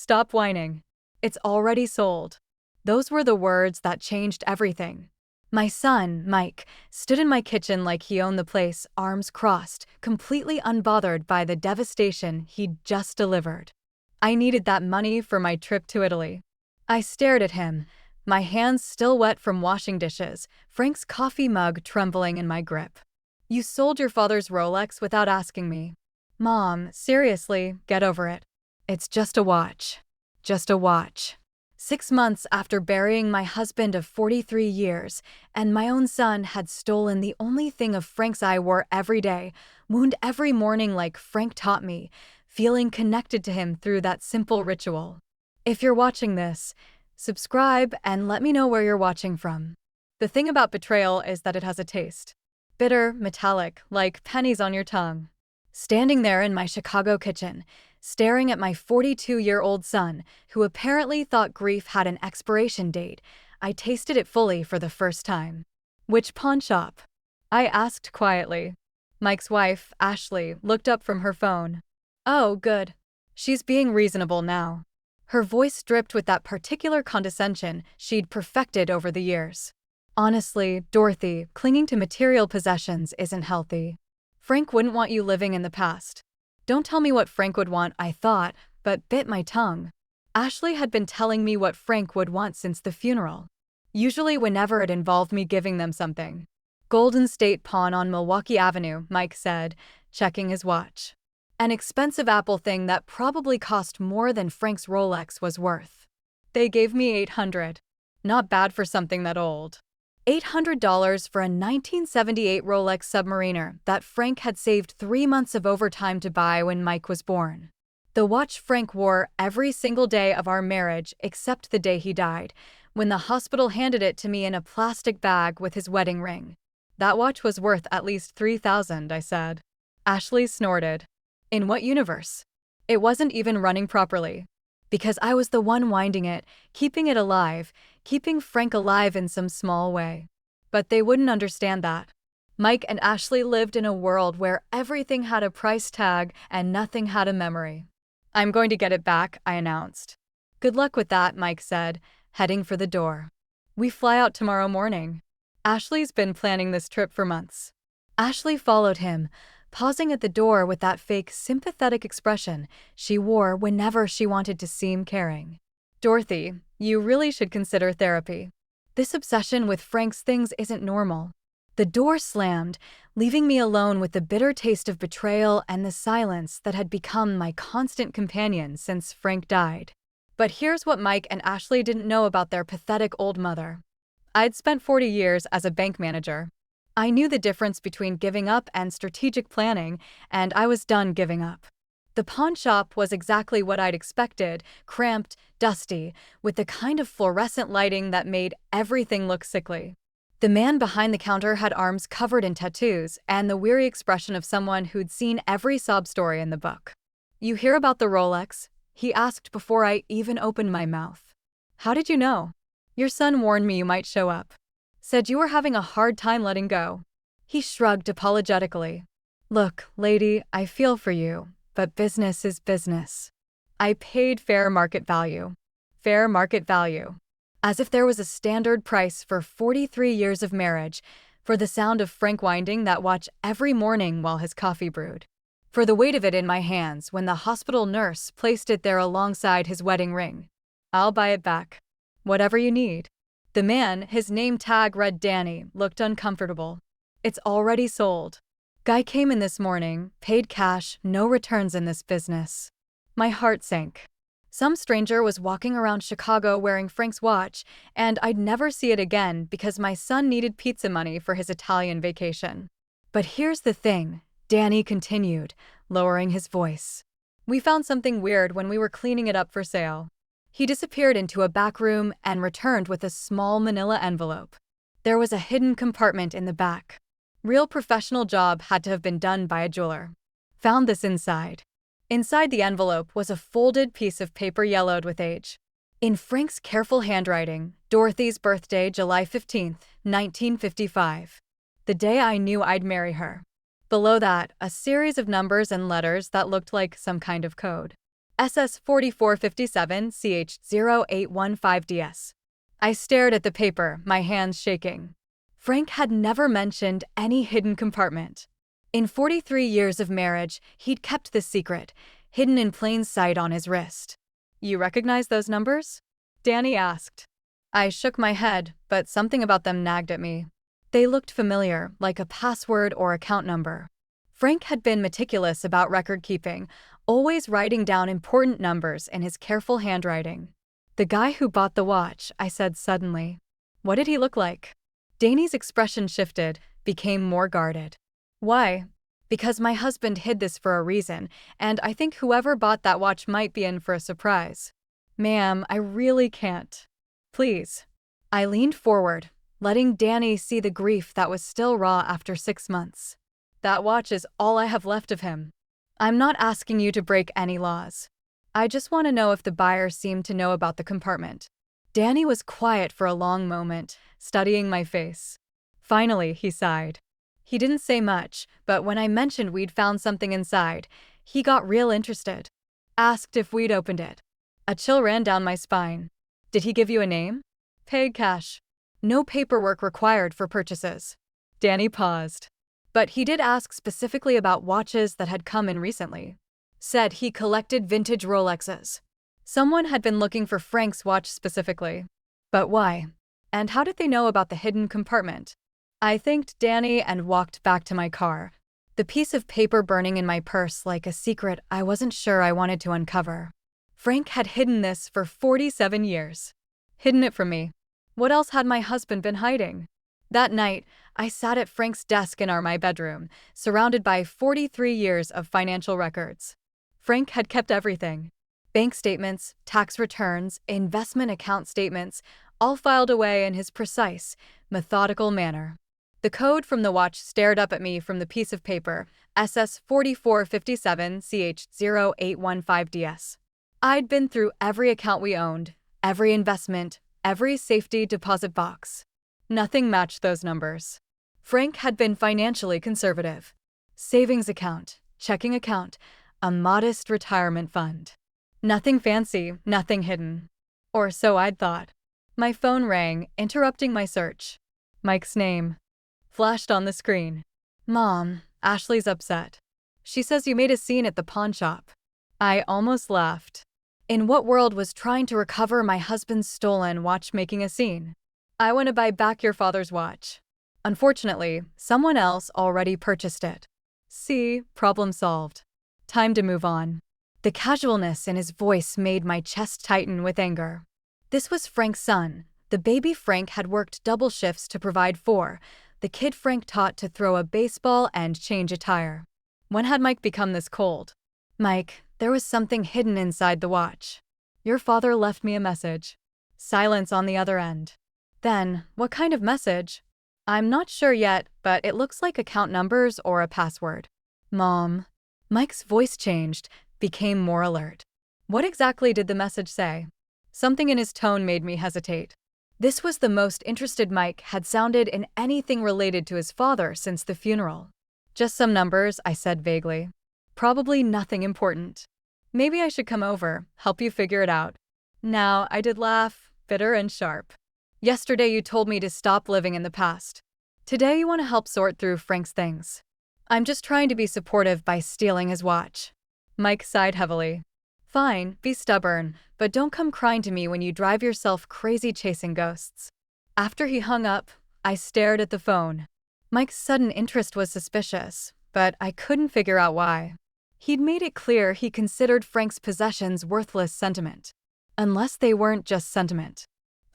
Stop whining. It's already sold. Those were the words that changed everything. My son, Mike, stood in my kitchen like he owned the place, arms crossed, completely unbothered by the devastation he'd just delivered. I needed that money for my trip to Italy. I stared at him, my hands still wet from washing dishes, Frank's coffee mug trembling in my grip. You sold your father's Rolex without asking me. Mom, seriously, get over it. It's just a watch. Just a watch. 6 months after burying my husband of 43 years, and my own son had stolen the only thing of Frank's I wore every day, wound every morning like Frank taught me, feeling connected to him through that simple ritual. If you're watching this, subscribe and let me know where you're watching from. The thing about betrayal is that it has a taste. Bitter, metallic, like pennies on your tongue. Standing there in my Chicago kitchen, staring at my 42-year-old son, who apparently thought grief had an expiration date, I tasted it fully for the first time. Which pawn shop? I asked quietly. Mike's wife, Ashley, looked up from her phone. Oh, good. She's being reasonable now. Her voice dripped with that particular condescension she'd perfected over the years. Honestly, Dorothy, clinging to material possessions isn't healthy. Frank wouldn't want you living in the past. Don't tell me what Frank would want, I thought, but bit my tongue. Ashley had been telling me what Frank would want since the funeral. Usually whenever it involved me giving them something. Golden State Pawn on Milwaukee Avenue, Mike said, checking his watch. An expensive Apple thing that probably cost more than Frank's Rolex was worth. They gave me $800. Not bad for something that old. $800 for a 1978 Rolex Submariner that Frank had saved 3 months of overtime to buy when Mike was born. The watch Frank wore every single day of our marriage except the day he died, when the hospital handed it to me in a plastic bag with his wedding ring. That watch was worth at least $3,000, I said. Ashley snorted. In what universe? It wasn't even running properly. Because I was the one winding it, keeping it alive, keeping Frank alive in some small way. But they wouldn't understand that. Mike and Ashley lived in a world where everything had a price tag and nothing had a memory. I'm going to get it back, I announced. Good luck with that, Mike said, heading for the door. We fly out tomorrow morning. Ashley's been planning this trip for months. Ashley followed him, pausing at the door with that fake sympathetic expression she wore whenever she wanted to seem caring. Dorothy, you really should consider therapy. This obsession with Frank's things isn't normal. The door slammed, leaving me alone with the bitter taste of betrayal and the silence that had become my constant companion since Frank died. But here's what Mike and Ashley didn't know about their pathetic old mother. I'd spent 40 years as a bank manager. I knew the difference between giving up and strategic planning, and I was done giving up. The pawn shop was exactly what I'd expected, cramped, dusty, with the kind of fluorescent lighting that made everything look sickly. The man behind the counter had arms covered in tattoos and the weary expression of someone who'd seen every sob story in the book. You hear about the Rolex? He asked before I even opened my mouth. How did you know? Your son warned me you might show up. Said you were having a hard time letting go. He shrugged apologetically. Look, lady, I feel for you, but business is business. I paid fair market value. Fair market value. As if there was a standard price for 43 years of marriage, for the sound of Frank winding that watch every morning while his coffee brewed. For the weight of it in my hands when the hospital nurse placed it there alongside his wedding ring. I'll buy it back. Whatever you need. The man, his name tag read Danny, looked uncomfortable. It's already sold. Guy came in this morning, paid cash, no returns in this business. My heart sank. Some stranger was walking around Chicago wearing Frank's watch, and I'd never see it again because my son needed pizza money for his Italian vacation. But here's the thing, Danny continued, lowering his voice. We found something weird when we were cleaning it up for sale. He disappeared into a back room and returned with a small manila envelope. There was a hidden compartment in the back. Real professional job had to have been done by a jeweler. Found this inside. Inside the envelope was a folded piece of paper yellowed with age. In Frank's careful handwriting, Dorothy's birthday, July 15th, 1955. The day I knew I'd marry her. Below that, a series of numbers and letters that looked like some kind of code. SS4457CH0815DS. I stared at the paper, my hands shaking. Frank had never mentioned any hidden compartment. In 43 years of marriage, he'd kept this secret, hidden in plain sight on his wrist. "You recognize those numbers?" Danny asked. I shook my head, but something about them nagged at me. They looked familiar, like a password or account number. Frank had been meticulous about record-keeping, always writing down important numbers in his careful handwriting. "The guy who bought the watch," I said suddenly. "What did he look like?" Danny's expression shifted, became more guarded. "Why?" "Because my husband hid this for a reason, and I think whoever bought that watch might be in for a surprise." "Ma'am, I really can't. Please." I leaned forward, letting Danny see the grief that was still raw after 6 months. "That watch is all I have left of him. I'm not asking you to break any laws. I just want to know if the buyer seemed to know about the compartment." Danny was quiet for a long moment, studying my face. Finally, he sighed. He didn't say much, but when I mentioned we'd found something inside, he got real interested. Asked if we'd opened it. A chill ran down my spine. "Did he give you a name?" "Paid cash. No paperwork required for purchases." Danny paused. "But he did ask specifically about watches that had come in recently. Said he collected vintage Rolexes." Someone had been looking for Frank's watch specifically. But why? And how did they know about the hidden compartment? I thanked Danny and walked back to my car, the piece of paper burning in my purse like a secret I wasn't sure I wanted to uncover. Frank had hidden this for 47 years. Hidden it from me. What else had my husband been hiding? That night, I sat at Frank's desk in my bedroom, surrounded by 43 years of financial records. Frank had kept everything. Bank statements, tax returns, investment account statements, all filed away in his precise, methodical manner. The code from the watch stared up at me from the piece of paper, SS4457CH0815DS. I'd been through every account we owned, every investment, every safety deposit box. Nothing matched those numbers. Frank had been financially conservative. Savings account, checking account, a modest retirement fund. Nothing fancy, nothing hidden. Or so I'd thought. My phone rang, interrupting my search. Mike's name flashed on the screen. "Mom, Ashley's upset. She says you made a scene at the pawn shop." I almost laughed. In what world was trying to recover my husband's stolen watch making a scene? "I want to buy back your father's watch. Unfortunately, someone else already purchased it." See, problem solved. Time to move on. The casualness in his voice made my chest tighten with anger. This was Frank's son, the baby Frank had worked double shifts to provide for, the kid Frank taught to throw a baseball and change a tire. When had Mike become this cold? "Mike, there was something hidden inside the watch. Your father left me a message." Silence on the other end. Then, what kind of message? "I'm not sure yet, but it looks like account numbers or a password." "Mom." Mike's voice changed, became more alert. What exactly did the message say? Something in his tone made me hesitate. This was the most interested Mike had sounded in anything related to his father since the funeral. "Just some numbers," I said vaguely. "Probably nothing important. Maybe I should come over, help you figure it out." Now, I did laugh, bitter and sharp. Yesterday you told me to stop living in the past. Today you want to help sort through Frank's things. I'm just trying to be supportive by stealing his watch. Mike sighed heavily. "Fine, be stubborn, but don't come crying to me when you drive yourself crazy chasing ghosts." After he hung up, I stared at the phone. Mike's sudden interest was suspicious, but I couldn't figure out why. He'd made it clear he considered Frank's possessions worthless sentiment. Unless they weren't just sentiment.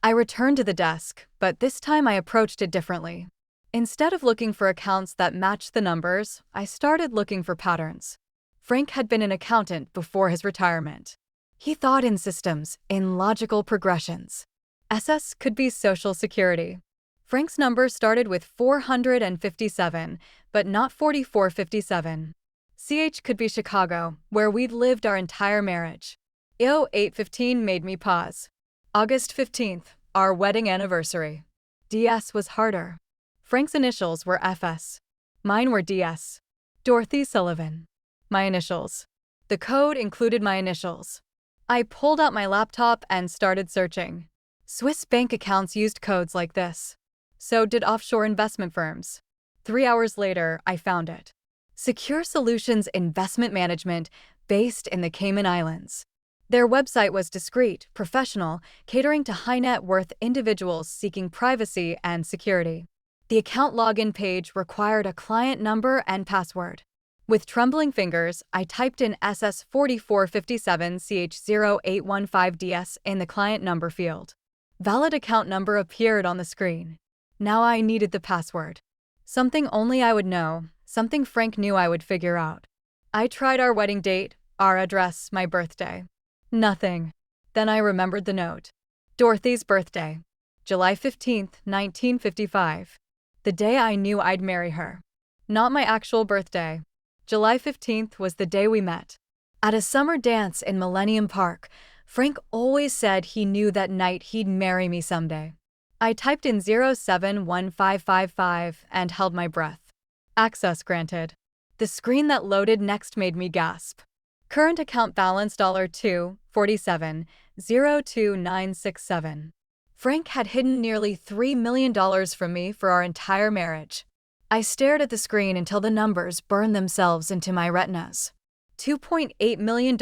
I returned to the desk, but this time I approached it differently. Instead of looking for accounts that matched the numbers, I started looking for patterns. Frank had been an accountant before his retirement. He thought in systems, in logical progressions. SS could be Social Security. Frank's number started with 457, but not 4457. CH could be Chicago, where we'd lived our entire marriage. 0815 made me pause. August 15th, our wedding anniversary. DS was harder. Frank's initials were FS. Mine were DS. Dorothy Sullivan. My initials. The code included my initials. I pulled out my laptop and started searching. Swiss bank accounts used codes like this. So did offshore investment firms. 3 hours later, I found it. Secure Solutions Investment Management, based in the Cayman Islands. Their website was discreet, professional, catering to high-net-worth individuals seeking privacy and security. The account login page required a client number and password. With trembling fingers, I typed in SS4457CH0815DS in the client number field. Valid account number appeared on the screen. Now I needed the password. Something only I would know, something Frank knew I would figure out. I tried our wedding date, our address, my birthday. Nothing. Then I remembered the note. Dorothy's birthday. July 15th, 1955. The day I knew I'd marry her. Not my actual birthday. July 15th was the day we met. At a summer dance in Millennium Park, Frank always said he knew that night he'd marry me someday. I typed in 071555 and held my breath. Access granted. The screen that loaded next made me gasp. Current account balance $247,02967. Frank had hidden nearly $3 million from me for our entire marriage. I stared at the screen until the numbers burned themselves into my retinas. $2.8 million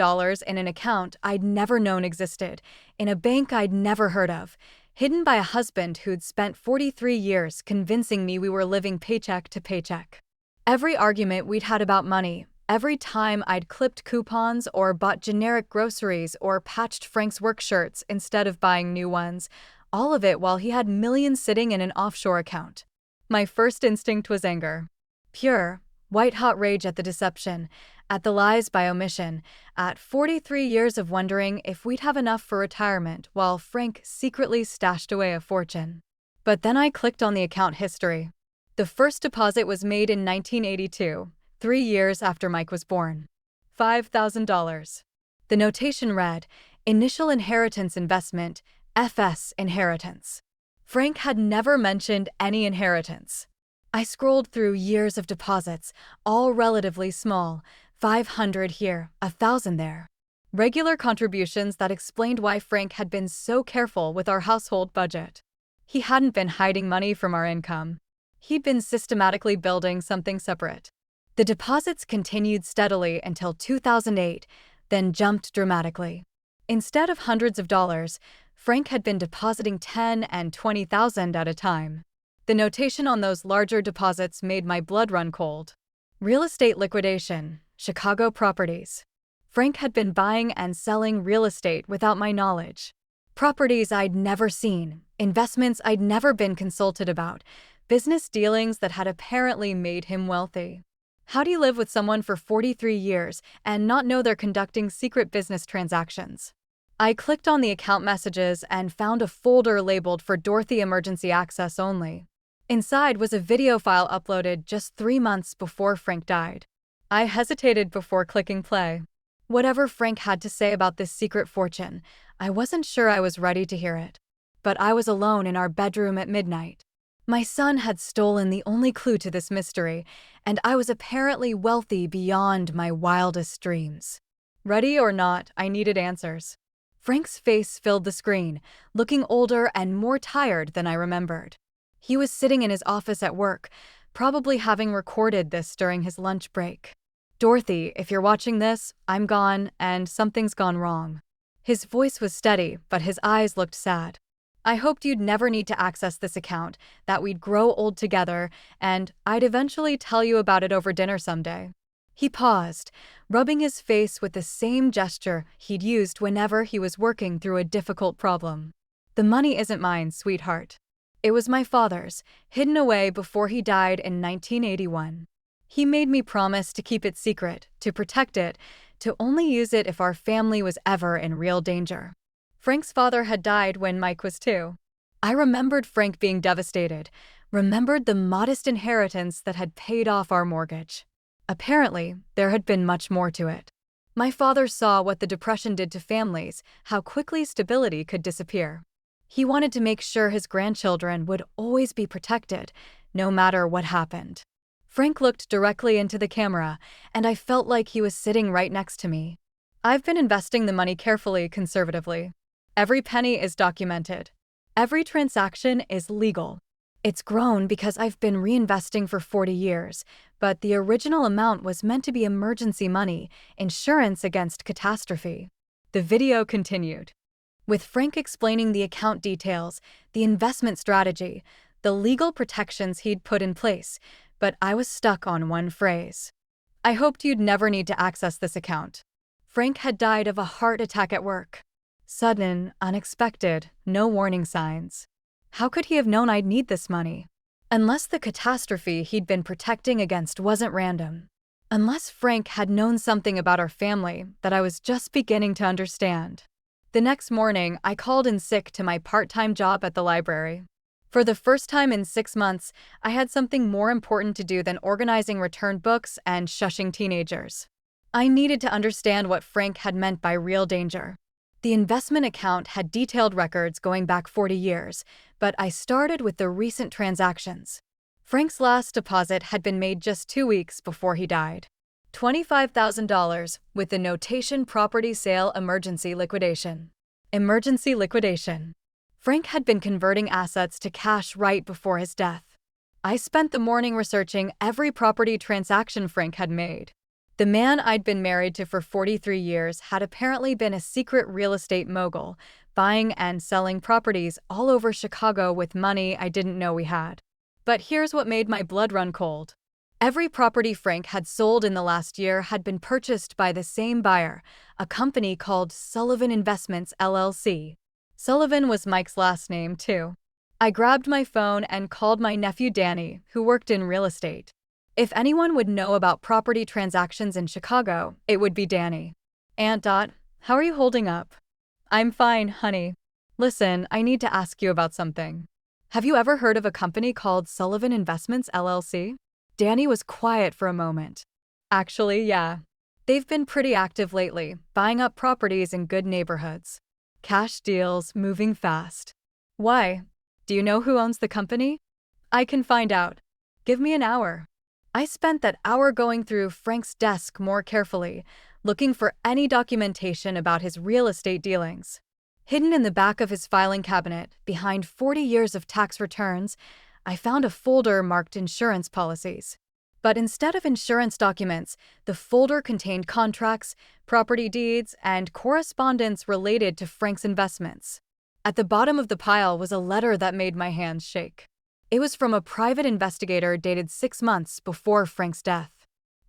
in an account I'd never known existed, in a bank I'd never heard of, hidden by a husband who'd spent 43 years convincing me we were living paycheck to paycheck. Every argument we'd had about money, every time I'd clipped coupons or bought generic groceries or patched Frank's work shirts instead of buying new ones, all of it while he had millions sitting in an offshore account. My first instinct was anger. Pure, white-hot rage at the deception, at the lies by omission, at 43 years of wondering if we'd have enough for retirement while Frank secretly stashed away a fortune. But then I clicked on the account history. The first deposit was made in 1982, 3 years after Mike was born. $5,000. The notation read, Initial Inheritance Investment, FS Inheritance. Frank had never mentioned any inheritance. I scrolled through years of deposits, all relatively small, 500 here, 1,000 there. Regular contributions that explained why Frank had been so careful with our household budget. He hadn't been hiding money from our income. He'd been systematically building something separate. The deposits continued steadily until 2008, then jumped dramatically. Instead of hundreds of dollars, Frank had been depositing $10,000 and $20,000 at a time. The notation on those larger deposits made my blood run cold. Real estate liquidation, Chicago properties. Frank had been buying and selling real estate without my knowledge. Properties I'd never seen, investments I'd never been consulted about, business dealings that had apparently made him wealthy. How do you live with someone for 43 years and not know they're conducting secret business transactions? I clicked on the account messages and found a folder labeled for Dorothy Emergency Access Only. Inside was a video file uploaded just 3 months before Frank died. I hesitated before clicking play. Whatever Frank had to say about this secret fortune, I wasn't sure I was ready to hear it. But I was alone in our bedroom at midnight. My son had stolen the only clue to this mystery, and I was apparently wealthy beyond my wildest dreams. Ready or not, I needed answers. Frank's face filled the screen, looking older and more tired than I remembered. He was sitting in his office at work, probably having recorded this during his lunch break. Dorothy, if you're watching this, I'm gone, and something's gone wrong. His voice was steady, but his eyes looked sad. I hoped you'd never need to access this account, that we'd grow old together, and I'd eventually tell you about it over dinner someday. He paused, rubbing his face with the same gesture he'd used whenever he was working through a difficult problem. The money isn't mine, sweetheart. It was my father's, hidden away before he died in 1981. He made me promise to keep it secret, to protect it, to only use it if our family was ever in real danger. Frank's father had died when Mike was 2. I remembered Frank being devastated, remembered the modest inheritance that had paid off our mortgage. Apparently, there had been much more to it. My father saw what the Depression did to families, how quickly stability could disappear. He wanted to make sure his grandchildren would always be protected, no matter what happened. Frank looked directly into the camera, and I felt like he was sitting right next to me. I've been investing the money carefully, conservatively. Every penny is documented. Every transaction is legal. It's grown because I've been reinvesting for 40 years, but the original amount was meant to be emergency money, insurance against catastrophe. The video continued, with Frank explaining the account details, the investment strategy, the legal protections he'd put in place, but I was stuck on one phrase. I hoped you'd never need to access this account. Frank had died of a heart attack at work. Sudden, unexpected, no warning signs. How could he have known I'd need this money? Unless the catastrophe he'd been protecting against wasn't random. Unless Frank had known something about our family that I was just beginning to understand. The next morning, I called in sick to my part-time job at the library. For the first time in 6 months, I had something more important to do than organizing returned books and shushing teenagers. I needed to understand what Frank had meant by real danger. The investment account had detailed records going back 40 years, but I started with the recent transactions. Frank's last deposit had been made just 2 weeks before he died. $25,000 with the notation property sale emergency liquidation. Emergency liquidation. Frank had been converting assets to cash right before his death. I spent the morning researching every property transaction Frank had made. The man I'd been married to for 43 years had apparently been a secret real estate mogul, buying and selling properties all over Chicago with money I didn't know we had. But here's what made my blood run cold. Every property Frank had sold in the last year had been purchased by the same buyer, a company called Sullivan Investments, LLC. Sullivan was Mike's last name, too. I grabbed my phone and called my nephew Danny, who worked in real estate. If anyone would know about property transactions in Chicago, it would be Danny. Aunt Dot, how are you holding up? I'm fine, honey. Listen, I need to ask you about something. Have you ever heard of a company called Sullivan Investments, LLC? Danny was quiet for a moment. Actually, yeah. They've been pretty active lately, buying up properties in good neighborhoods. Cash deals, moving fast. Why? Do you know who owns the company? I can find out. Give me an hour. I spent that hour going through Frank's desk more carefully, looking for any documentation about his real estate dealings. Hidden in the back of his filing cabinet, behind 40 years of tax returns, I found a folder marked insurance policies. But instead of insurance documents, the folder contained contracts, property deeds, and correspondence related to Frank's investments. At the bottom of the pile was a letter that made my hands shake. It was from a private investigator dated 6 months before Frank's death.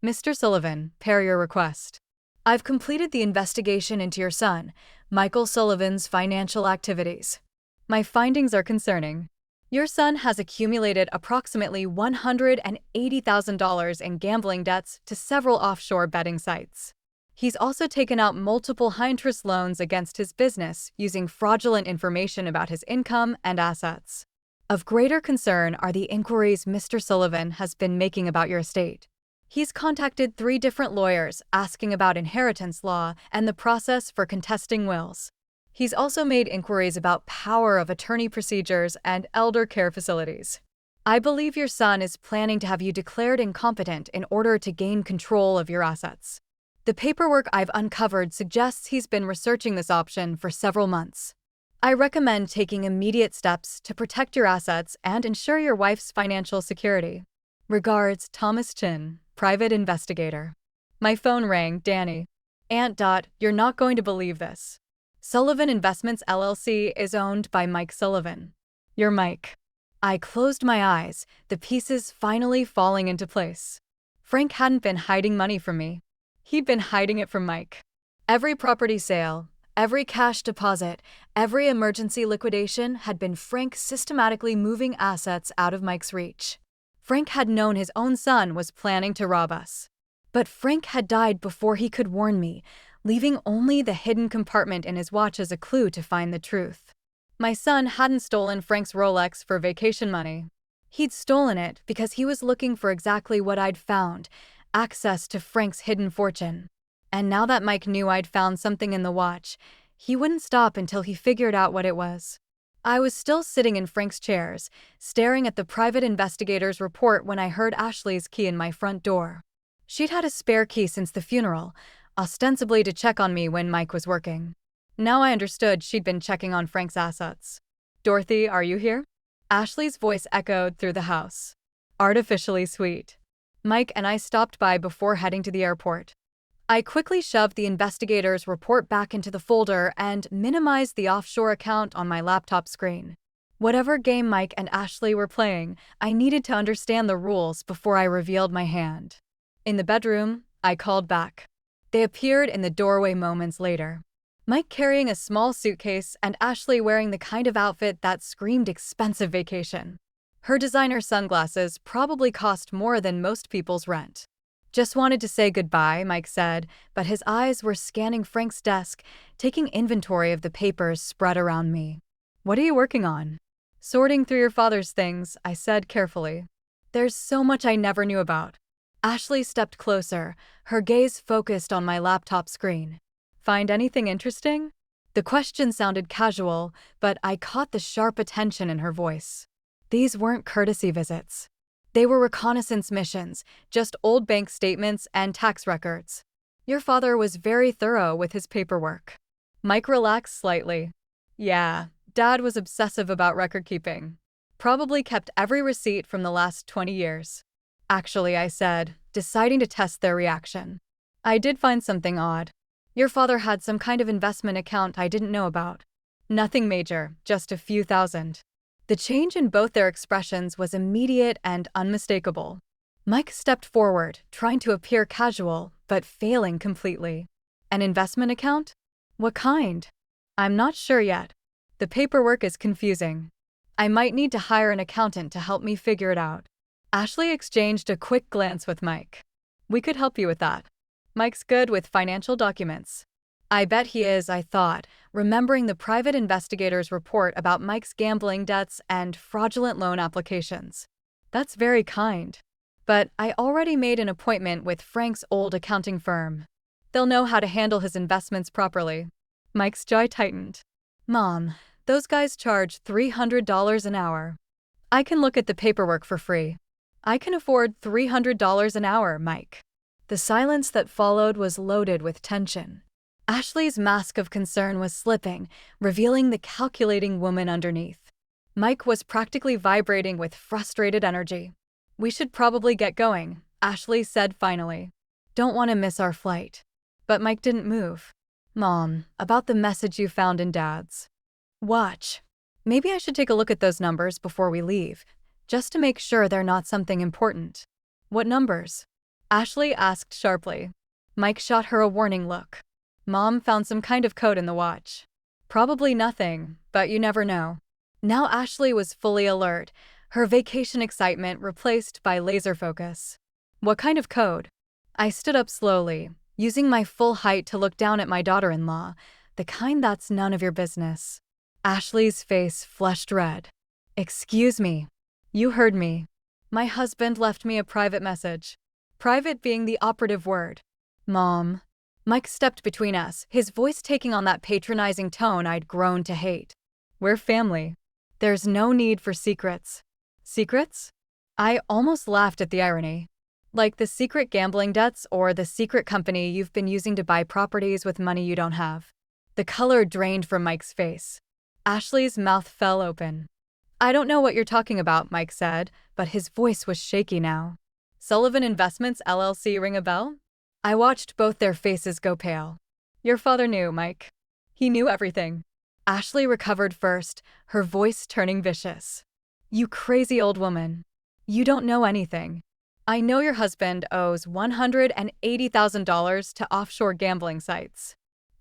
Mr. Sullivan, per your request. I've completed the investigation into your son, Michael Sullivan's financial activities. My findings are concerning. Your son has accumulated approximately $180,000 in gambling debts to several offshore betting sites. He's also taken out multiple high-interest loans against his business using fraudulent information about his income and assets. Of greater concern are the inquiries Mr. Sullivan has been making about your estate. He's contacted 3 different lawyers asking about inheritance law and the process for contesting wills. He's also made inquiries about power of attorney procedures and elder care facilities. I believe your son is planning to have you declared incompetent in order to gain control of your assets. The paperwork I've uncovered suggests he's been researching this option for several months. I recommend taking immediate steps to protect your assets and ensure your wife's financial security. Regards, Thomas Chin, private investigator. My phone rang, Danny. Aunt Dot, you're not going to believe this. Sullivan Investments LLC is owned by Mike Sullivan. You're Mike. I closed my eyes, the pieces finally falling into place. Frank hadn't been hiding money from me. He'd been hiding it from Mike. Every property sale, every cash deposit, every emergency liquidation had been Frank systematically moving assets out of Mike's reach. Frank had known his own son was planning to rob us. But Frank had died before he could warn me, leaving only the hidden compartment in his watch as a clue to find the truth. My son hadn't stolen Frank's Rolex for vacation money. He'd stolen it because he was looking for exactly what I'd found, access to Frank's hidden fortune. And now that Mike knew I'd found something in the watch, he wouldn't stop until he figured out what it was. I was still sitting in Frank's chairs, staring at the private investigator's report when I heard Ashley's key in my front door. She'd had a spare key since the funeral, ostensibly to check on me when Mike was working. Now I understood she'd been checking on Frank's assets. "Dorothy, are you here?" Ashley's voice echoed through the house. Artificially sweet. Mike and I stopped by before heading to the airport. I quickly shoved the investigator's report back into the folder and minimized the offshore account on my laptop screen. Whatever game Mike and Ashley were playing, I needed to understand the rules before I revealed my hand. In the bedroom, I called back. They appeared in the doorway moments later. Mike carrying a small suitcase and Ashley wearing the kind of outfit that screamed expensive vacation. Her designer sunglasses probably cost more than most people's rent. "Just wanted to say goodbye," Mike said, but his eyes were scanning Frank's desk, taking inventory of the papers spread around me. "What are you working on?" "Sorting through your father's things," I said carefully. "There's so much I never knew about." Ashley stepped closer, her gaze focused on my laptop screen. "Find anything interesting?" The question sounded casual, but I caught the sharp attention in her voice. These weren't courtesy visits. They were reconnaissance missions, just old bank statements and tax records. "Your father was very thorough with his paperwork." Mike relaxed slightly. "Yeah, Dad was obsessive about record keeping. Probably kept every receipt from the last 20 years. "Actually," I said, deciding to test their reaction, "I did find something odd. Your father had some kind of investment account I didn't know about. Nothing major, just a few thousand." The change in both their expressions was immediate and unmistakable. Mike stepped forward, trying to appear casual, but failing completely. "An investment account? What kind?" "I'm not sure yet. The paperwork is confusing. I might need to hire an accountant to help me figure it out." Ashley exchanged a quick glance with Mike. "We could help you with that. Mike's good with financial documents." "I bet he is," I thought, remembering the private investigator's report about Mike's gambling debts and fraudulent loan applications. "That's very kind. But I already made an appointment with Frank's old accounting firm. They'll know how to handle his investments properly." Mike's jaw tightened. "Mom, those guys charge $300 an hour. I can look at the paperwork for free." "I can afford $300 an hour, Mike." The silence that followed was loaded with tension. Ashley's mask of concern was slipping, revealing the calculating woman underneath. Mike was practically vibrating with frustrated energy. "We should probably get going," Ashley said finally. "Don't want to miss our flight." But Mike didn't move. "Mom, about the message you found in Dad's watch. Maybe I should take a look at those numbers before we leave, just to make sure they're not something important." "What numbers?" Ashley asked sharply. Mike shot her a warning look. "Mom found some kind of code in the watch. Probably nothing, but you never know." Now Ashley was fully alert, her vacation excitement replaced by laser focus. "What kind of code?" I stood up slowly, using my full height to look down at my daughter-in-law, the kind that's none of your business. Ashley's face flushed red. "Excuse me. You heard me. My husband left me a private message." Private being the operative word. "Mom." Mike stepped between us, his voice taking on that patronizing tone I'd grown to hate. "We're family. There's no need for secrets." "Secrets?" I almost laughed at the irony. "Like the secret gambling debts or the secret company you've been using to buy properties with money you don't have." The color drained from Mike's face. Ashley's mouth fell open. "I don't know what you're talking about," Mike said, but his voice was shaky now. "Sullivan Investments LLC ring a bell?" I watched both their faces go pale. "Your father knew, Mike. He knew everything." Ashley recovered first, her voice turning vicious. "You crazy old woman. You don't know anything. I know your husband owes $180,000 to offshore gambling sites.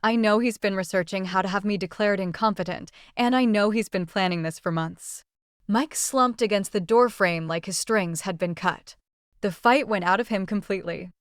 I know he's been researching how to have me declared incompetent, and I know he's been planning this for months." Mike slumped against the doorframe like his strings had been cut. The fight went out of him completely.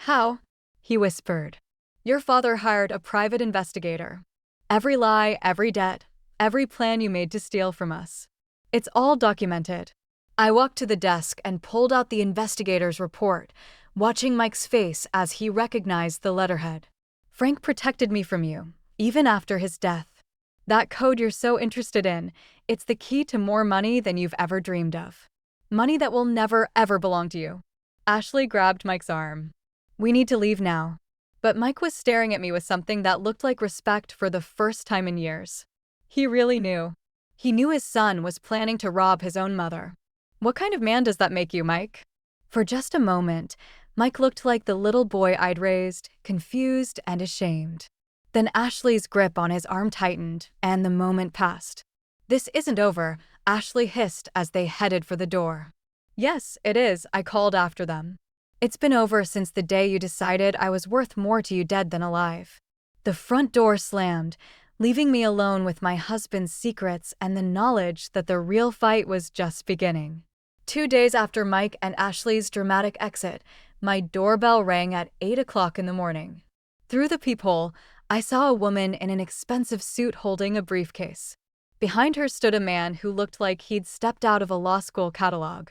"How?" he whispered. "Your father hired a private investigator. Every lie, every debt, every plan you made to steal from us. It's all documented." I walked to the desk and pulled out the investigator's report, watching Mike's face as he recognized the letterhead. "Frank protected me from you, even after his death." That code you're so interested in, it's the key to more money than you've ever dreamed of. Money that will never, ever belong to you. Ashley grabbed Mike's arm. We need to leave now. But Mike was staring at me with something that looked like respect for the first time in years. He really knew. He knew his son was planning to rob his own mother. What kind of man does that make you, Mike? For just a moment, Mike looked like the little boy I'd raised, confused and ashamed. Then Ashley's grip on his arm tightened, and the moment passed. This isn't over, Ashley hissed as they headed for the door. Yes, it is, I called after them. It's been over since the day you decided I was worth more to you dead than alive. The front door slammed, leaving me alone with my husband's secrets and the knowledge that the real fight was just beginning. 2 days after Mike and Ashley's dramatic exit, my doorbell rang at 8 o'clock in the morning. Through the peephole, I saw a woman in an expensive suit holding a briefcase. Behind her stood a man who looked like he'd stepped out of a law school catalog.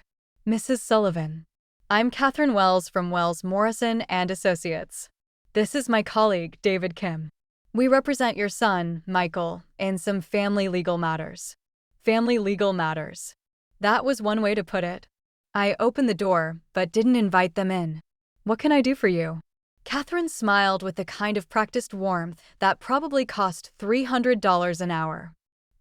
Mrs. Sullivan. I'm Catherine Wells from Wells Morrison and Associates. This is my colleague, David Kim. We represent your son, Michael, in some family legal matters. Family legal matters. That was one way to put it. I opened the door, but didn't invite them in. What can I do for you? Catherine smiled with the kind of practiced warmth that probably cost $300 an hour.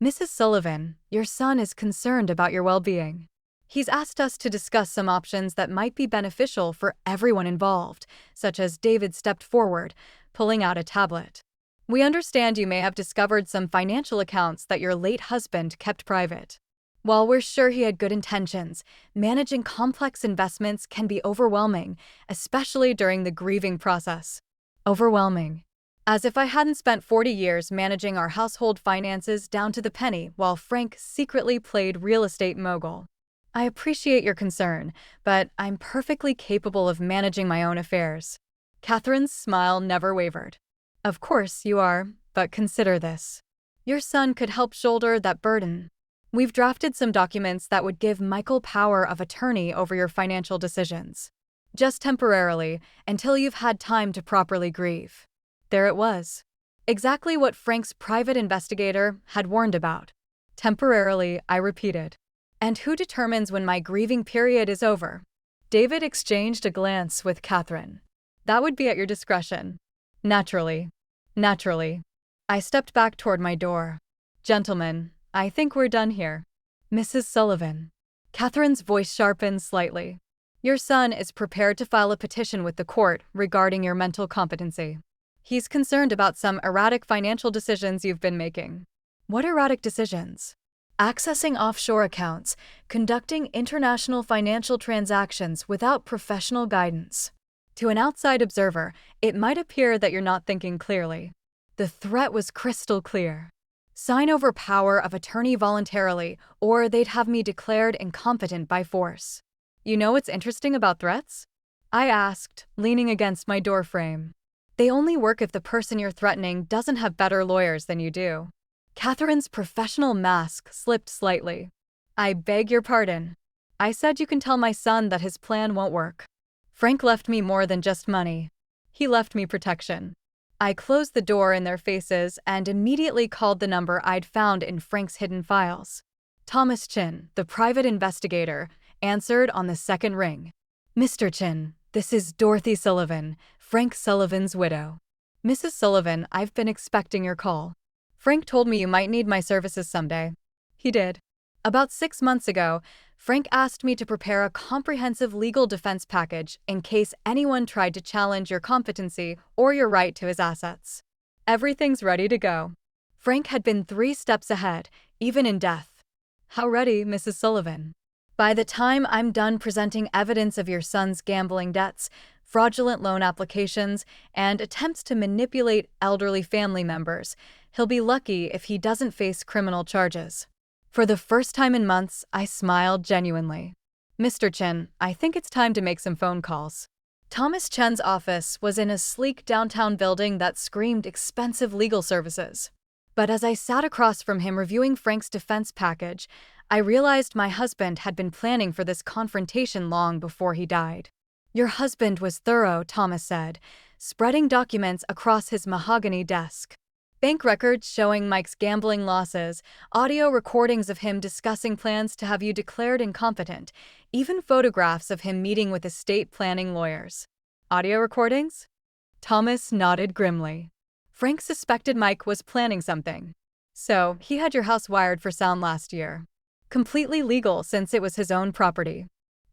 Mrs. Sullivan, your son is concerned about your well-being. He's asked us to discuss some options that might be beneficial for everyone involved, such as David stepped forward, pulling out a tablet. We understand you may have discovered some financial accounts that your late husband kept private. While we're sure he had good intentions, managing complex investments can be overwhelming, especially during the grieving process. Overwhelming. As if I hadn't spent 40 years managing our household finances down to the penny while Frank secretly played real estate mogul. I appreciate your concern, but I'm perfectly capable of managing my own affairs. Catherine's smile never wavered. Of course you are, but consider this. Your son could help shoulder that burden. We've drafted some documents that would give Michael power of attorney over your financial decisions. Just temporarily, until you've had time to properly grieve. There it was. Exactly what Frank's private investigator had warned about. Temporarily, I repeated. And who determines when my grieving period is over? David exchanged a glance with Catherine. That would be at your discretion. Naturally. Naturally. I stepped back toward my door. Gentlemen, I think we're done here. Mrs. Sullivan. Catherine's voice sharpened slightly. Your son is prepared to file a petition with the court regarding your mental competency. He's concerned about some erratic financial decisions you've been making. What erratic decisions? Accessing offshore accounts, conducting international financial transactions without professional guidance. To an outside observer, it might appear that you're not thinking clearly. The threat was crystal clear. Sign over power of attorney voluntarily, or they'd have me declared incompetent by force. You know what's interesting about threats? I asked, leaning against my doorframe. They only work if the person you're threatening doesn't have better lawyers than you do. Catherine's professional mask slipped slightly. I beg your pardon. I said you can tell my son that his plan won't work. Frank left me more than just money. He left me protection. I closed the door in their faces and immediately called the number I'd found in Frank's hidden files. Thomas Chin, the private investigator, answered on the second ring. Mr. Chin, this is Dorothy Sullivan, Frank Sullivan's widow. Mrs. Sullivan, I've been expecting your call. Frank told me you might need my services someday. He did. About 6 months ago, Frank asked me to prepare a comprehensive legal defense package in case anyone tried to challenge your competency or your right to his assets. Everything's ready to go. Frank had been 3 steps ahead, even in death. How ready, Mrs. Sullivan? By the time I'm done presenting evidence of your son's gambling debts, fraudulent loan applications, and attempts to manipulate elderly family members, he'll be lucky if he doesn't face criminal charges. For the first time in months, I smiled genuinely. Mr. Chen, I think it's time to make some phone calls. Thomas Chen's office was in a sleek downtown building that screamed expensive legal services. But as I sat across from him reviewing Frank's defense package, I realized my husband had been planning for this confrontation long before he died. Your husband was thorough, Thomas said, spreading documents across his mahogany desk. Bank records showing Mike's gambling losses, audio recordings of him discussing plans to have you declared incompetent, even photographs of him meeting with estate planning lawyers. Audio recordings? Thomas nodded grimly. Frank suspected Mike was planning something. So, he had your house wired for sound last year. Completely legal since it was his own property.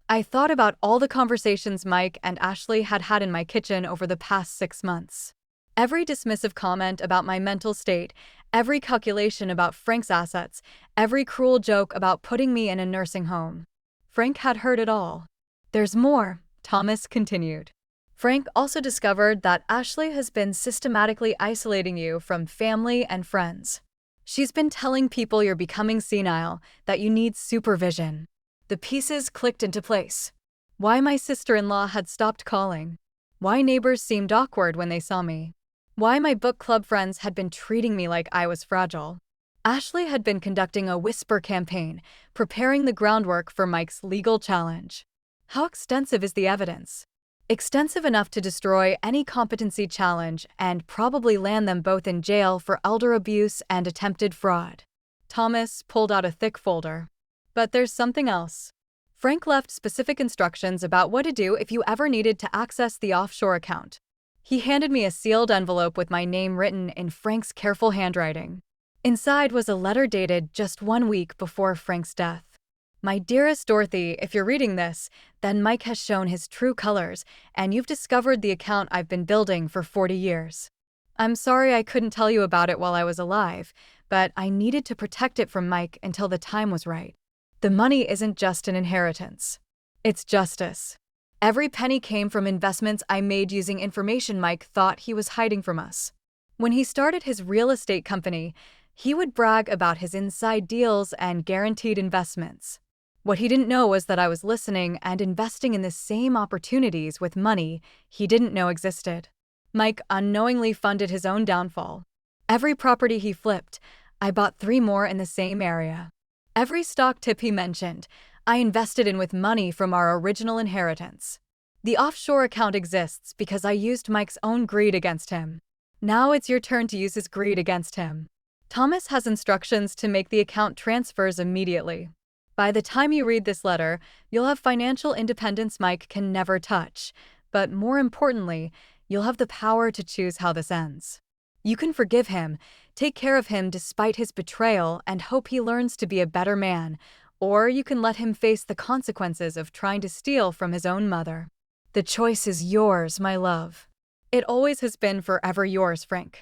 I thought about all the conversations Mike and Ashley had had in my kitchen over the past 6 months. Every dismissive comment about my mental state, every calculation about Frank's assets, every cruel joke about putting me in a nursing home. Frank had heard it all. There's more, Thomas continued. Frank also discovered that Ashley has been systematically isolating you from family and friends. She's been telling people you're becoming senile, that you need supervision. The pieces clicked into place. Why my sister-in-law had stopped calling. Why neighbors seemed awkward when they saw me. Why my book club friends had been treating me like I was fragile. Ashley had been conducting a whisper campaign, preparing the groundwork for Mike's legal challenge. How extensive is the evidence? Extensive enough to destroy any competency challenge and probably land them both in jail for elder abuse and attempted fraud. Thomas pulled out a thick folder. But there's something else. Frank left specific instructions about what to do if you ever needed to access the offshore account. He handed me a sealed envelope with my name written in Frank's careful handwriting. Inside was a letter dated just 1 week before Frank's death. My dearest Dorothy, if you're reading this, then Mike has shown his true colors, and you've discovered the account I've been building for 40 years. I'm sorry I couldn't tell you about it while I was alive, but I needed to protect it from Mike until the time was right. The money isn't just an inheritance. It's justice. Every penny came from investments I made using information Mike thought he was hiding from us. When he started his real estate company, he would brag about his inside deals and guaranteed investments. What he didn't know was that I was listening and investing in the same opportunities with money he didn't know existed. Mike unknowingly funded his own downfall. Every property he flipped, I bought 3 more in the same area. Every stock tip he mentioned, I invested in with money from our original inheritance. The offshore account exists because I used Mike's own greed against him. Now it's your turn to use his greed against him. Thomas has instructions to make the account transfers immediately. By the time you read this letter, you'll have financial independence Mike can never touch, but more importantly, you'll have the power to choose how this ends. You can forgive him, take care of him despite his betrayal, and hope he learns to be a better man, or you can let him face the consequences of trying to steal from his own mother. The choice is yours, my love. It always has been forever yours, Frank.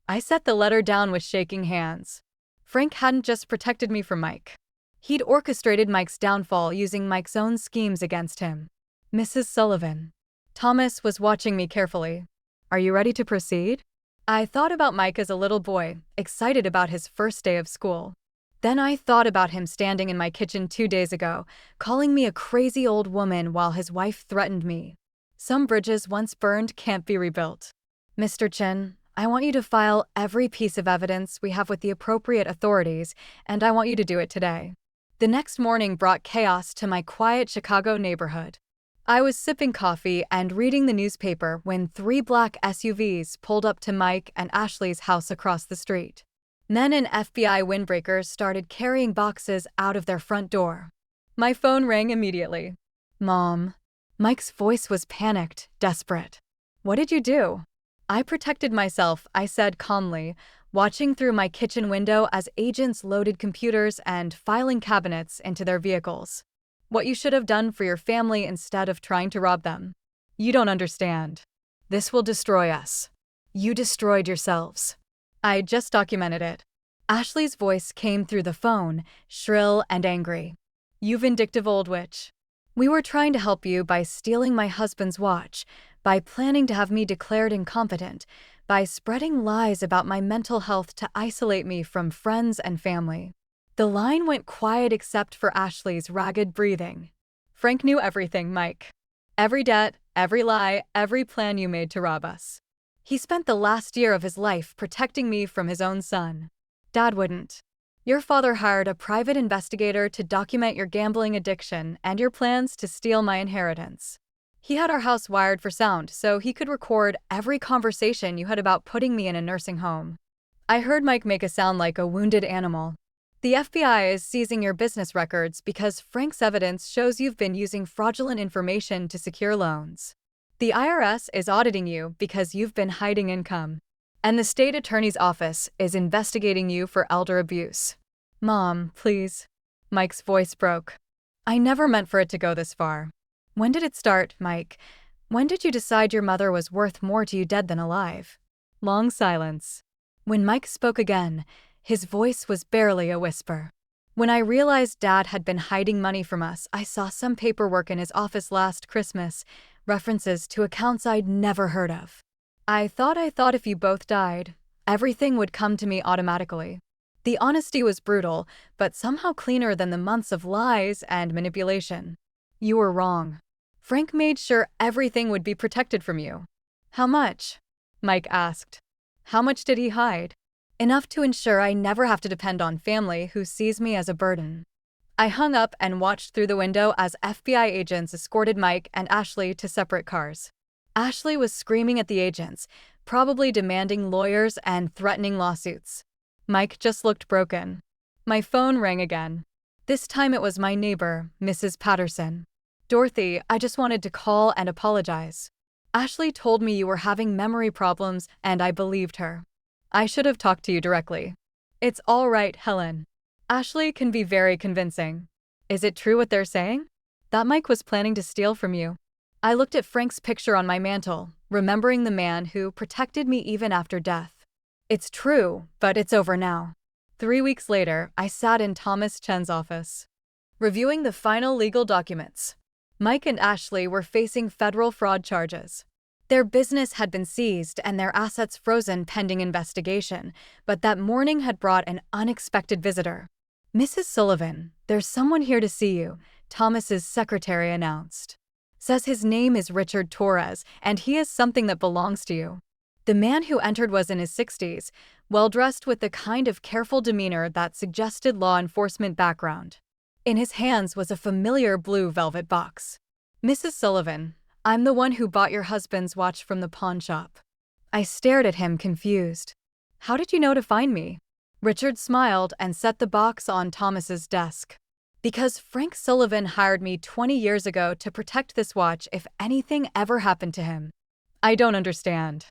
I set the letter down with shaking hands. Frank hadn't just protected me from Mike. He'd orchestrated Mike's downfall using Mike's own schemes against him. Mrs. Sullivan. Thomas was watching me carefully. Are you ready to proceed? I thought about Mike as a little boy, excited about his first day of school. Then I thought about him standing in my kitchen 2 days ago, calling me a crazy old woman while his wife threatened me. Some bridges once burned can't be rebuilt. Mr. Chin, I want you to file every piece of evidence we have with the appropriate authorities, and I want you to do it today. The next morning brought chaos to my quiet Chicago neighborhood. I was sipping coffee and reading the newspaper when 3 black SUVs pulled up to Mike and Ashley's house across the street. Men in FBI windbreakers started carrying boxes out of their front door. My phone rang immediately. Mom. Mike's voice was panicked, desperate. What did you do? I protected myself, I said calmly, watching through my kitchen window as agents loaded computers and filing cabinets into their vehicles. What you should have done for your family instead of trying to rob them. You don't understand. This will destroy us. You destroyed yourselves. I just documented it. Ashley's voice came through the phone, shrill and angry. You vindictive old witch. We were trying to help you by stealing my husband's watch, by planning to have me declared incompetent, by spreading lies about my mental health to isolate me from friends and family. The line went quiet except for Ashley's ragged breathing. Frank knew everything, Mike. Every debt, every lie, every plan you made to rob us. He spent the last year of his life protecting me from his own son. Dad wouldn't. Your father hired a private investigator to document your gambling addiction and your plans to steal my inheritance. He had our house wired for sound so he could record every conversation you had about putting me in a nursing home. I heard Mike make a sound like a wounded animal. The FBI is seizing your business records because Frank's evidence shows you've been using fraudulent information to secure loans. The IRS is auditing you because you've been hiding income. And the state attorney's office is investigating you for elder abuse. Mom, please. Mike's voice broke. I never meant for it to go this far. When did it start, Mike? When did you decide your mother was worth more to you dead than alive? Long silence. When Mike spoke again, his voice was barely a whisper. When I realized Dad had been hiding money from us, I saw some paperwork in his office last Christmas, references to accounts I'd never heard of. I thought if you both died, everything would come to me automatically. The honesty was brutal, but somehow cleaner than the months of lies and manipulation. You were wrong. Frank made sure everything would be protected from you. How much? Mike asked. How much did he hide? Enough to ensure I never have to depend on family who sees me as a burden. I hung up and watched through the window as FBI agents escorted Mike and Ashley to separate cars. Ashley was screaming at the agents, probably demanding lawyers and threatening lawsuits. Mike just looked broken. My phone rang again. This time it was my neighbor, Mrs. Patterson. Dorothy, I just wanted to call and apologize. Ashley told me you were having memory problems, and I believed her. I should have talked to you directly. It's all right, Helen. Ashley can be very convincing. Is it true what they're saying? That Mike was planning to steal from you. I looked at Frank's picture on my mantle, remembering the man who protected me even after death. It's true, but it's over now. 3 weeks later, I sat in Thomas Chen's office, reviewing the final legal documents. Mike and Ashley were facing federal fraud charges. Their business had been seized and their assets frozen pending investigation, but that morning had brought an unexpected visitor. Mrs. Sullivan, there's someone here to see you, Thomas's secretary announced. Says his name is Richard Torres, and he has something that belongs to you. The man who entered was in his 60s, well-dressed with the kind of careful demeanor that suggested law enforcement background. In his hands was a familiar blue velvet box. Mrs. Sullivan, I'm the one who bought your husband's watch from the pawn shop. I stared at him confused. How did you know to find me? Richard smiled and set the box on Thomas's desk. Because Frank Sullivan hired me 20 years ago to protect this watch if anything ever happened to him. I don't understand.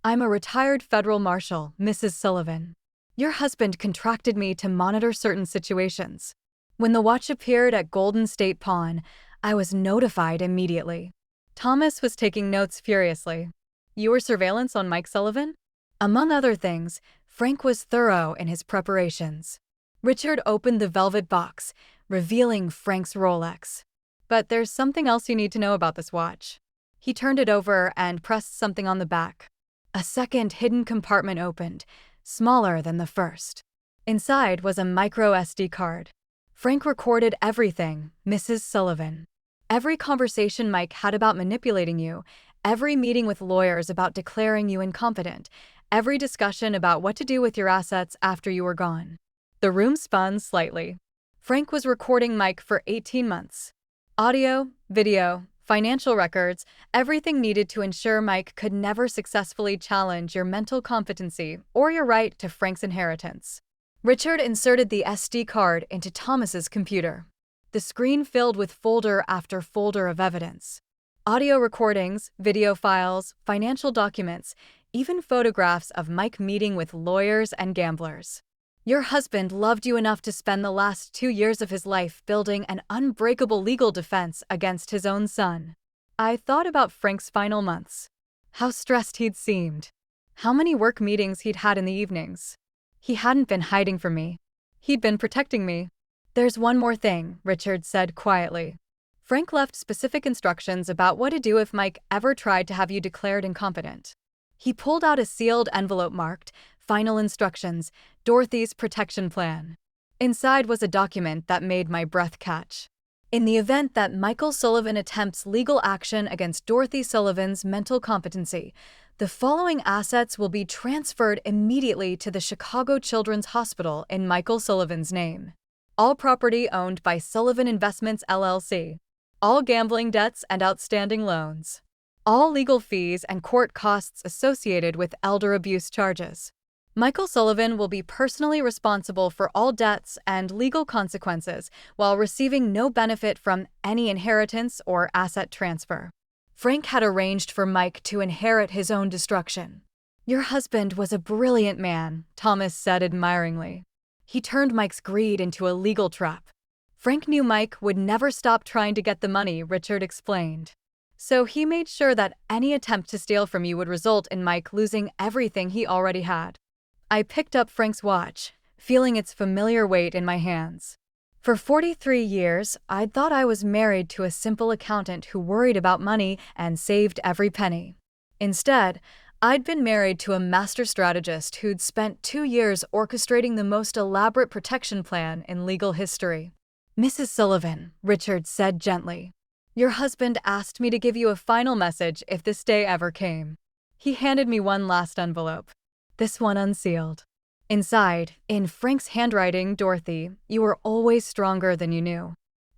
I'm a retired federal marshal, Mrs. Sullivan. Your husband contracted me to monitor certain situations. When the watch appeared at Golden State Pawn, I was notified immediately. Thomas was taking notes furiously. You were surveillance on Mike Sullivan? Among other things, Frank was thorough in his preparations. Richard opened the velvet box, revealing Frank's Rolex. But there's something else you need to know about this watch. He turned it over and pressed something on the back. A second hidden compartment opened, smaller than the first. Inside was a micro SD card. Frank recorded everything, Mrs. Sullivan. Every conversation Mike had about manipulating you, every meeting with lawyers about declaring you incompetent, every discussion about what to do with your assets after you were gone. The room spun slightly. Frank was recording Mike for 18 months. Audio, video, financial records, everything needed to ensure Mike could never successfully challenge your mental competency or your right to Frank's inheritance. Richard inserted the SD card into Thomas's computer. The screen filled with folder after folder of evidence. Audio recordings, video files, financial documents, even photographs of Mike meeting with lawyers and gamblers. Your husband loved you enough to spend the last 2 years of his life building an unbreakable legal defense against his own son. I thought about Frank's final months. How stressed he'd seemed. How many work meetings he'd had in the evenings. He hadn't been hiding from me. He'd been protecting me. There's one more thing, Richard said quietly. Frank left specific instructions about what to do if Mike ever tried to have you declared incompetent. He pulled out a sealed envelope marked, Final Instructions, Dorothy's Protection Plan. Inside was a document that made my breath catch. In the event that Michael Sullivan attempts legal action against Dorothy Sullivan's mental competency, the following assets will be transferred immediately to the Chicago Children's Hospital in Michael Sullivan's name. All property owned by Sullivan Investments LLC. All gambling debts and outstanding loans. All legal fees and court costs associated with elder abuse charges. Michael Sullivan will be personally responsible for all debts and legal consequences while receiving no benefit from any inheritance or asset transfer. Frank had arranged for Mike to inherit his own destruction. "Your husband was a brilliant man," Thomas said admiringly. "He turned Mike's greed into a legal trap." Frank knew Mike would never stop trying to get the money, Richard explained. "So he made sure that any attempt to steal from you would result in Mike losing everything he already had." I picked up Frank's watch, feeling its familiar weight in my hands. For 43 years, I'd thought I was married to a simple accountant who worried about money and saved every penny. Instead, I'd been married to a master strategist who'd spent 2 years orchestrating the most elaborate protection plan in legal history. "Mrs. Sullivan," Richard said gently, "your husband asked me to give you a final message if this day ever came." He handed me one last envelope, this one unsealed. Inside, in Frank's handwriting, "Dorothy, you were always stronger than you knew.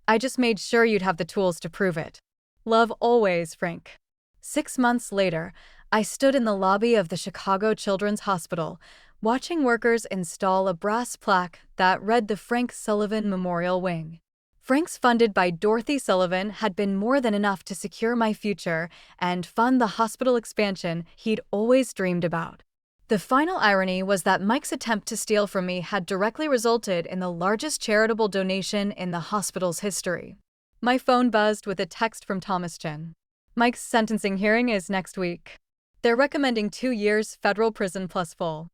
I just made sure you'd have the tools to prove it. Love always, Frank." 6 months later, I stood in the lobby of the Chicago Children's Hospital, watching workers install a brass plaque that read the Frank Sullivan Memorial Wing. Franks funded by Dorothy Sullivan had been more than enough to secure my future and fund the hospital expansion he'd always dreamed about. The final irony was that Mike's attempt to steal from me had directly resulted in the largest charitable donation in the hospital's history. My phone buzzed with a text from Thomas Chin. "Mike's sentencing hearing is next week. They're recommending 2 years federal prison plus full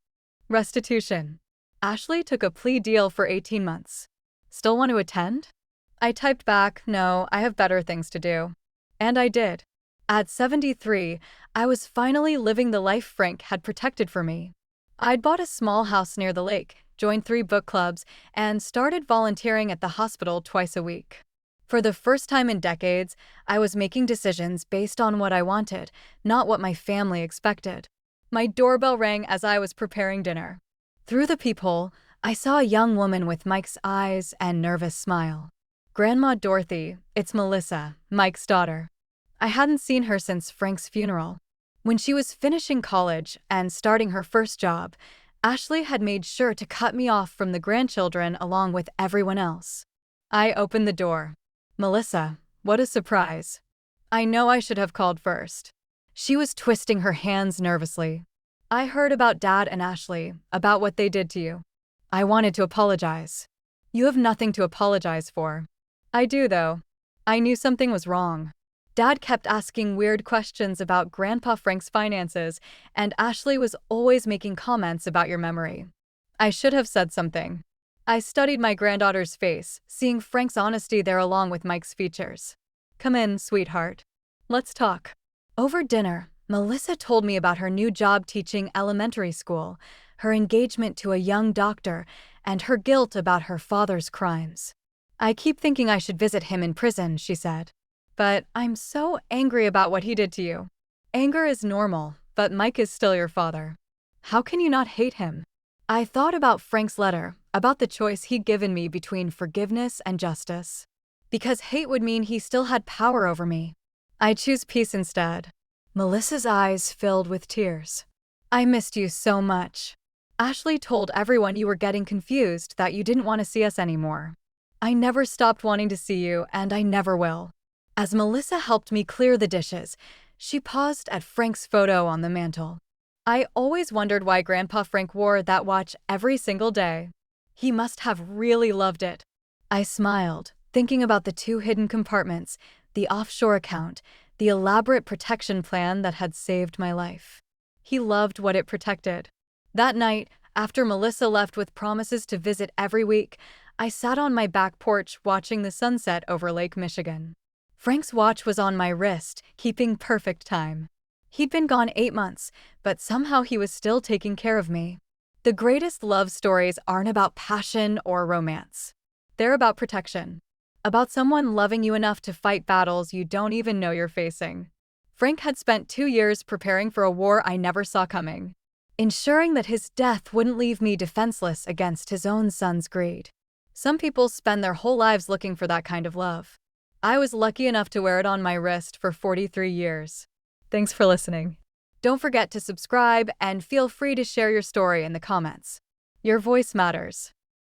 restitution. Ashley took a plea deal for 18 months. Still want to attend?" I typed back, "No, I have better things to do." And I did. At 73, I was finally living the life Frank had protected for me. I'd bought a small house near the lake, joined 3 book clubs, and started volunteering at the hospital twice a week. For the first time in decades, I was making decisions based on what I wanted, not what my family expected. My doorbell rang as I was preparing dinner. Through the peephole, I saw a young woman with Mike's eyes and nervous smile. "Grandma Dorothy, it's Melissa, Mike's daughter." I hadn't seen her since Frank's funeral. When she was finishing college and starting her first job, Ashley had made sure to cut me off from the grandchildren along with everyone else. I opened the door. "Melissa, what a surprise. I know I should have called first." She was twisting her hands nervously. "I heard about Dad and Ashley, about what they did to you. I wanted to apologize." "You have nothing to apologize for." "I do, though. I knew something was wrong. Dad kept asking weird questions about Grandpa Frank's finances, and Ashley was always making comments about your memory. I should have said something." I studied my granddaughter's face, seeing Frank's honesty there along with Mike's features. "Come in, sweetheart. Let's talk." Over dinner, Melissa told me about her new job teaching elementary school, her engagement to a young doctor, and her guilt about her father's crimes. "I keep thinking I should visit him in prison," she said. "But I'm so angry about what he did to you." "Anger is normal, but Mike is still your father. How can you not hate him?" I thought about Frank's letter, about the choice he'd given me between forgiveness and justice. Because hate would mean he still had power over me. "I choose peace instead." Melissa's eyes filled with tears. "I missed you so much. Ashley told everyone you were getting confused, that you didn't want to see us anymore. I never stopped wanting to see you, and I never will." As Melissa helped me clear the dishes, she paused at Frank's photo on the mantel. "I always wondered why Grandpa Frank wore that watch every single day. He must have really loved it." I smiled, thinking about the 2 hidden compartments, the offshore account, the elaborate protection plan that had saved my life. He loved what it protected. That night, after Melissa left with promises to visit every week, I sat on my back porch watching the sunset over Lake Michigan. Frank's watch was on my wrist, keeping perfect time. He'd been gone 8 months, but somehow he was still taking care of me. The greatest love stories aren't about passion or romance. They're about protection. About someone loving you enough to fight battles you don't even know you're facing. Frank had spent 2 years preparing for a war I never saw coming, ensuring that his death wouldn't leave me defenseless against his own son's greed. Some people spend their whole lives looking for that kind of love. I was lucky enough to wear it on my wrist for 43 years. Thanks for listening. Don't forget to subscribe and feel free to share your story in the comments. Your voice matters.